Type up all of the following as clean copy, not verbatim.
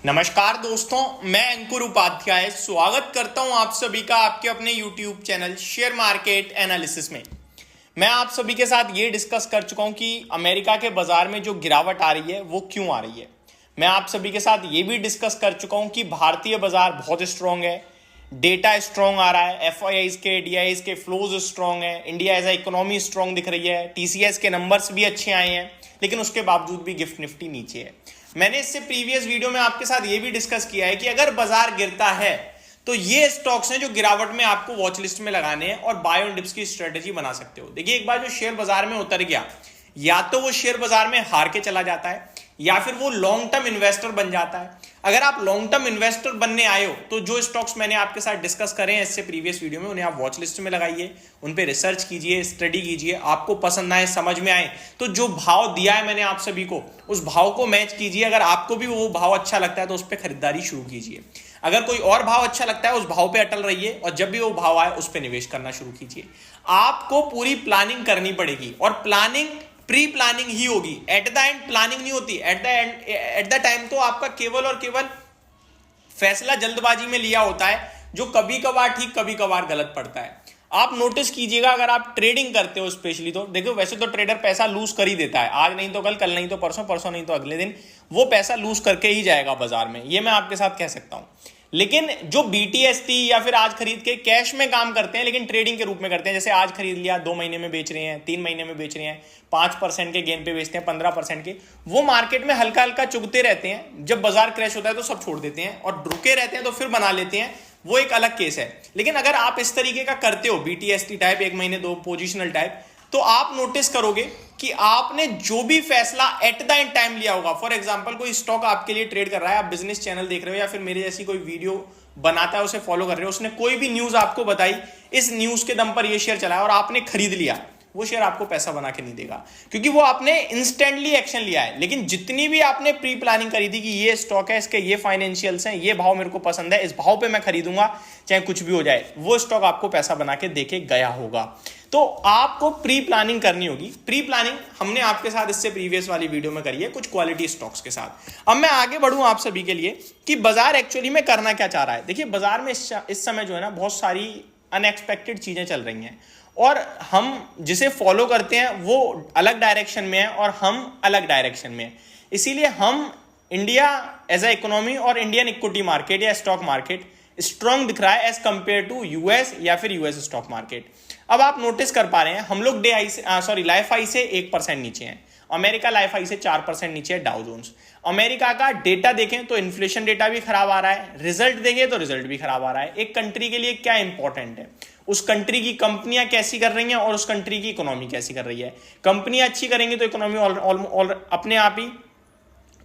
नमस्कार दोस्तों, मैं अंकुर उपाध्याय स्वागत करता हूं आप सभी का आपके अपने YouTube channel share market analysis में। मैं आप सभी के साथ ये डिस्कस कर चुका हूं कि अमेरिका के बाजार में जो गिरावट आ रही है वो क्यों आ रही है। मैं आप सभी के साथ ये भी डिस्कस कर चुका हूं कि भारतीय बाजार बहुत स्ट्रांग है, डेटा स्ट्रांग आ रहा है, एफआईआईज के डीआईज के फ्लोज स्ट्रांग है, India as a economy strong दिख रही है, टीसीएस के नंबर्स भी अच्छे आए हैं, लेकिन उसके बावजूद भी गिफ्ट निफ्टी नीचे है। मैंने इससे प्रीवियस वीडियो में आपके साथ ये भी डिस्कस किया है कि अगर बाजार गिरता है तो ये स्टॉक्स हैं जो गिरावट में आपको वॉच लिस्ट में लगाने हैं और बाय ऑन डिप्स की स्ट्रेटेजी बना सकते हो। देखिए, एक बार जो शेयर बाजार में उतर गया, या तो वो शेयर बाजार में हार के चला जाता है या फिर वो लॉन्ग टर्म इन्वेस्टर बन जाता है। अगर आप लॉन्ग टर्म इन्वेस्टर बनने आए हो तो जो स्टॉक्स मैंने आपके साथ डिस्कस करे हैं इससे प्रीवियस वीडियो में, उन्हें आप वॉच लिस्ट में लगाइए, उन पे रिसर्च कीजिए, स्टडी कीजिए, आपको पसंद आए, समझ में आए तो जो भाव दिया है मैंने आप सभी को, उस भाव को मैच कीजिए। अगर आपको भी वो भाव अच्छा लगता है तो उस पर खरीदारी शुरू कीजिए। अगर कोई और भाव अच्छा लगता है उस भाव पे अटल रहिए और जब भी वो भाव आए उस पर निवेश करना शुरू कीजिए। आपको पूरी प्लानिंग करनी पड़ेगी और प्लानिंग प्री प्लानिंग ही होगी, एट द एंड प्लानिंग नहीं होती। एट द टाइम तो आपका केवल और केवल फैसला जल्दबाजी में लिया होता है, जो कभी कभार ठीक कभी कभार गलत पड़ता है। आप नोटिस कीजिएगा, अगर आप ट्रेडिंग करते हो स्पेशली, तो देखो वैसे तो ट्रेडर पैसा लूज कर ही देता है, आज नहीं तो कल, कल नहीं तो परसों, परसों नहीं तो अगले दिन वो पैसा लूज करके ही जाएगा बाजार में, ये मैं आपके साथ कह सकता हूं। लेकिन जो बीटीएसटी या फिर आज खरीद के कैश में काम करते हैं लेकिन ट्रेडिंग के रूप में करते हैं, जैसे आज खरीद लिया 2 महीने में बेच रहे हैं, 3 महीने में बेच रहे हैं, 5% के गेन पे बेचते हैं, 15% के, वो मार्केट में हल्का हल्का चुगते रहते हैं। जब बाजार क्रैश होता है तो सब छोड़ देते हैं और रुके रहते हैं तो फिर बना लेते हैं, वो एक अलग केस है। लेकिन अगर आप इस तरीके का करते हो, बीटीएसटी टाइप, 1 महीने 2 पोजिशनल टाइप, तो आप नोटिस करोगे कि आपने जो भी फैसला एट द एंड टाइम लिया होगा, फॉर एग्जांपल कोई स्टॉक आपके लिए ट्रेड कर रहा है, आप बिजनेस चैनल देख रहे हो या फिर मेरे जैसी कोई वीडियो बनाता है उसे फॉलो कर रहे हो, उसने कोई भी न्यूज आपको बताई, इस न्यूज के दम पर ये शेयर चला है और आपने खरीद लिया, वो शेयर आपको पैसा बना के नहीं देगा, क्योंकि वो आपने इंस्टेंटली एक्शन लिया है। लेकिन जितनी भी आपने प्री प्लानिंग करी थी कि ये स्टॉक है, इसके ये फाइनेंशियल्स हैं, ये भाव मेरे को पसंद है, इस भाव पे मैं खरीदूंगा चाहे कुछ भी हो जाए, वो स्टॉक आपको पैसा बना के देके गया होगा। तो आपको प्री प्लानिंग करनी होगी। प्री प्लानिंग हमने आपके साथ इससे प्रीवियस वाली वीडियो में करी है कुछ क्वालिटी स्टॉक्स के साथ। अब मैं आगे बढ़ूं आप सभी के लिए कि बाजार एक्चुअली में करना क्या चाह रहा है। देखिए, बाजार में इस समय जो है ना, बहुत सारी अनएक्सपेक्टेड चीजें चल रही हैं और हम जिसे फॉलो करते हैं वो अलग डायरेक्शन में है और हम अलग डायरेक्शन में है। इसीलिए हम इंडिया एज ए इकोनॉमी और इंडियन इक्विटी मार्केट या स्टॉक मार्केट स्ट्रांग दिख रहा है एज कंपेयर टू यूएस या फिर यूएस स्टॉक मार्केट। अब आप नोटिस कर पा रहे हैं, हम लोग लाइफ हाई से 1% नीचे हैं, अमेरिका लाइफ हाई से 4% नीचे है डाउ जोन्स। अमेरिका का डेटा देखें तो इन्फ्लेशन डेटा भी खराब आ रहा है, रिजल्ट देखें तो रिजल्ट भी खराब आ रहा है। एक कंट्री के लिए क्या इंपॉर्टेंट है, उस कंट्री की कंपनियां कैसी कर रही हैं और उस कंट्री की इकोनॉमी कैसी कर रही है। कंपनियां अच्छी करेंगी तो इकोनॉमी अपने आप ही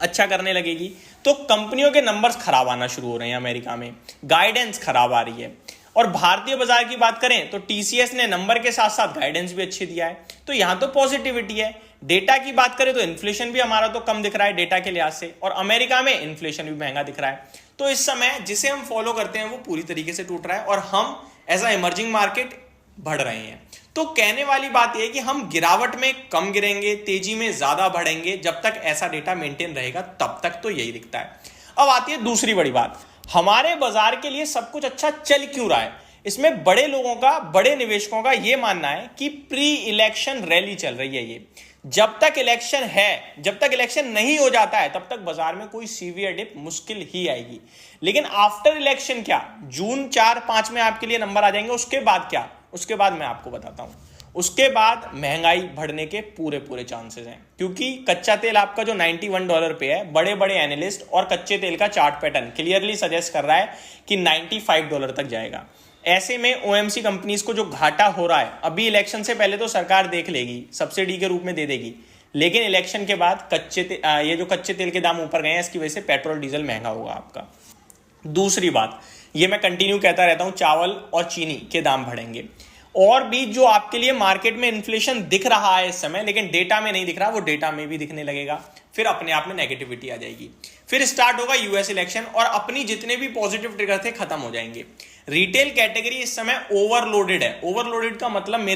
अच्छा करने लगेगी। तो कंपनियों के नंबर्स खराब आना शुरू हो रहे हैं अमेरिका में, गाइडेंस खराब आ रही है। और भारतीय बाजार की बात करें तो टीसीएस ने नंबर के साथ साथ गाइडेंस भी अच्छे दिया है, तो यहां तो पॉजिटिविटी है। डेटा की बात करें तो इन्फ्लेशन भी हमारा तो कम दिख रहा है डेटा के लिहाज से, और अमेरिका में इन्फ्लेशन भी महंगा दिख रहा है। तो इस समय जिसे हम फॉलो करते हैं वो पूरी तरीके से टूट रहा है और हम एज अ इमर्जिंग मार्केट बढ़ रहे हैं। तो कहने वाली बात यह है कि हम गिरावट में कम गिरेंगे, तेजी में ज्यादा बढ़ेंगे, जब तक ऐसा डेटा मेंटेन रहेगा तब तक तो यही दिखता है। अब आती है दूसरी बड़ी बात, हमारे बाजार के लिए सब कुछ अच्छा चल क्यों रहा है। इसमें बड़े लोगों का, बड़े निवेशकों का यह मानना है कि प्री इलेक्शन रैली चल रही है। ये जब तक इलेक्शन है, जब तक इलेक्शन नहीं हो जाता है तब तक बाजार में कोई सीवियर डिप मुश्किल ही आएगी। लेकिन आफ्टर इलेक्शन क्या, जून 4-5 में आपके लिए नंबर आ जाएंगे, उसके बाद क्या, उसके बाद मैं आपको बताता हूं। उसके बाद महंगाई बढ़ने के पूरे चांसेस हैं, क्योंकि कच्चा तेल आपका जो $91 पे है, बड़े बड़े एनालिस्ट और कच्चे तेल का चार्ट पैटर्न क्लियरली सजेस्ट कर रहा है कि $95 तक जाएगा। ऐसे में ओएमसी कंपनीज को जो घाटा हो रहा है, अभी इलेक्शन से पहले तो सरकार देख लेगी, सब्सिडी के रूप में दे देगी, लेकिन इलेक्शन के बाद ये जो कच्चे तेल के दाम ऊपर गए हैं, इसकी वजह से पेट्रोल डीजल महंगा होगा आपका। दूसरी बात, ये मैं कंटिन्यू कहता रहता हूं, चावल और चीनी के दाम बढ़ेंगे। और भी जो आपके लिए मार्केट में इन्फ्लेशन दिख रहा है इस समय लेकिन डेटा में नहीं दिख रहा, वो डेटा में भी दिखने लगेगा, फिर अपने आप में नेगेटिविटी आ जाएगी। फिर स्टार्ट होगा यूएस इलेक्शन और अपनी जितने भी पॉजिटिव ट्रिगर थे खत्म हो जाएंगे। रिटेल कैटेगरी इस समय ओवरलोडेड है। ओवरलोडेड का मतलब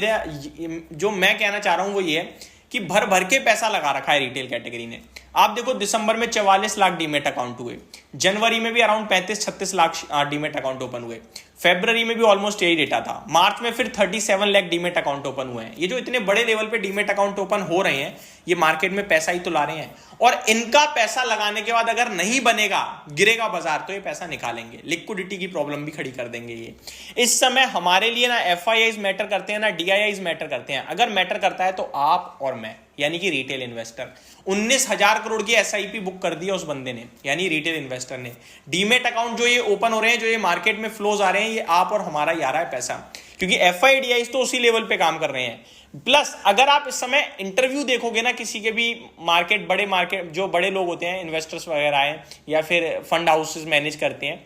जो मैं कहना चाह रहा हूं वो ये है कि भर भर के पैसा लगा रखा है रिटेल कैटेगरी ने। आप देखो दिसंबर में 44 लाख डीमेट अकाउंट हुए, जनवरी में भी around 35-36 lakh demat account open हुए, फेब्रुवरी में भी ऑलमोस्ट यही डेटा था, मार्च में फिर 37 लाख डीमेट अकाउंट ओपन हुए हैं। ये जो इतने बड़े लेवल पे डीमेट अकाउंट ओपन हो रहे हैं, ये मार्केट में पैसा ही तो ला रहे हैं, और इनका पैसा लगाने के बाद अगर नहीं बनेगा, गिरेगा बाजार, तो ये पैसा निकालेंगे, लिक्विडिटी की प्रॉब्लम भी खड़ी कर देंगे। ये इस समय हमारे लिए ना एफआईआईज मैटर करते हैं ना डीआईआईज मैटर करते हैं। अगर मैटर करता है तो आप और मैं, यानी कि रिटेल इन्वेस्टर, 19,000 करोड़ की एसआईपी बुक कर दी है उस बंदे ने, यानी रिटेल इन्वेस्टर ने। डीमेट अकाउंट जो ये ओपन हो रहे हैं, जो ये मार्केट में फ्लोज आ रहे हैं, ये आप और हमारा ही आ रहा है पैसा, क्योंकि एफआईडीआईज तो उसी लेवल पे काम कर रहे हैं। प्लस अगर आप इस समय इंटरव्यू देखोगे ना किसी के भी मार्केट जो बड़े लोग होते हैं, इन्वेस्टर्स वगैरह हैं, या फिर फंड हाउसेस मैनेज करते हैं,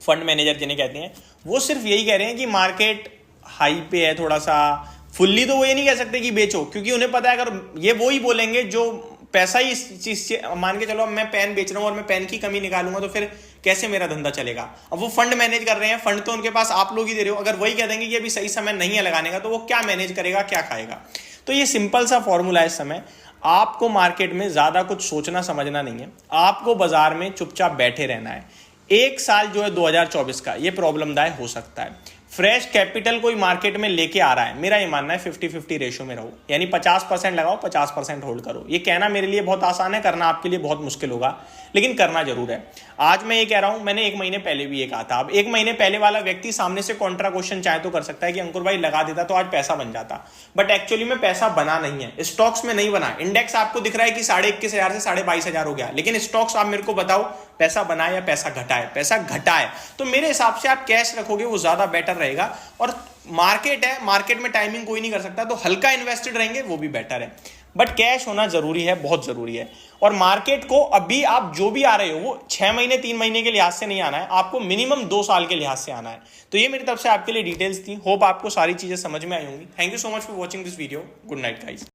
फंड मैनेजर जिन्हें कहते हैं, वो सिर्फ यही कह रहे हैं कि मार्केट हाई पे है थोड़ा सा। फुल्ली तो वो ये नहीं कह सकते कि बेचो, क्योंकि उन्हें पता है अगर ये वो ही बोलेंगे जो पैसा ही इस चीज से, मान के चलो मैं पेन बेच रहा हूं और मैं पेन की कमी निकालूंगा तो फिर कैसे मेरा धंधा चलेगा। अब वो फंड मैनेज कर रहे हैं, फंड तो उनके पास आप लोग ही दे रहे हो, अगर वही कह देंगे कि अभी सही समय नहीं है लगाने का, तो वो क्या मैनेज करेगा, क्या खाएगा। तो ये सिंपल सा फॉर्मूला है इस समय। आपको मार्केट में ज्यादा कुछ सोचना समझना नहीं है, आपको बाजार में चुपचाप बैठे रहना है। एक साल जो है 2024 का, ये प्रॉब्लमदायक हो सकता है। फ्रेश कैपिटल कोई मार्केट में लेके आ रहा है, मेरा ये मानना है 50-50 रेशियो में रहो, यानी 50% लगाओ, 50% होल्ड करो। ये कहना मेरे लिए बहुत आसान है, करना आपके लिए बहुत मुश्किल होगा, लेकिन करना जरूर है। आज मैं ये कह रहा हूं, मैंने 1 महीने पहले भी ये कहा था। अब 1 महीने पहले वाला व्यक्ति सामने से कॉन्ट्रा क्वेश्चन चाहे तो कर सकता है कि अंकुर भाई लगा देता तो आज पैसा बन जाता, बट एक्चुअली में पैसा बना नहीं है, स्टॉक्स में नहीं बना। इंडेक्स आपको दिख रहा है कि 21,500 से 22,500 हो गया, लेकिन स्टॉक्स आप मेरे को बताओ पैसा बना या पैसा घटा है? पैसा घटा है। तो मेरे हिसाब से आप कैश रखोगे वो ज्यादा बेटर रहेगा। और मार्केट है, मार्केट में टाइमिंग कोई नहीं कर सकता, तो हल्का इन्वेस्टेड रहेंगे वो भी बेटर है, बट कैश होना जरूरी है, बहुत जरूरी है। और मार्केट को अभी आप जो भी आ रहे हो वो 6 महीने 3 महीने के लिहाज से नहीं आना है, आपको मिनिमम 2 साल के लिहाज से आना है। तो ये मेरी तरफ से आपके लिए डिटेल्स थी। होप आपको सारी चीजें समझ में आई होंगी। Thank you so much for watching this video. Good night guys.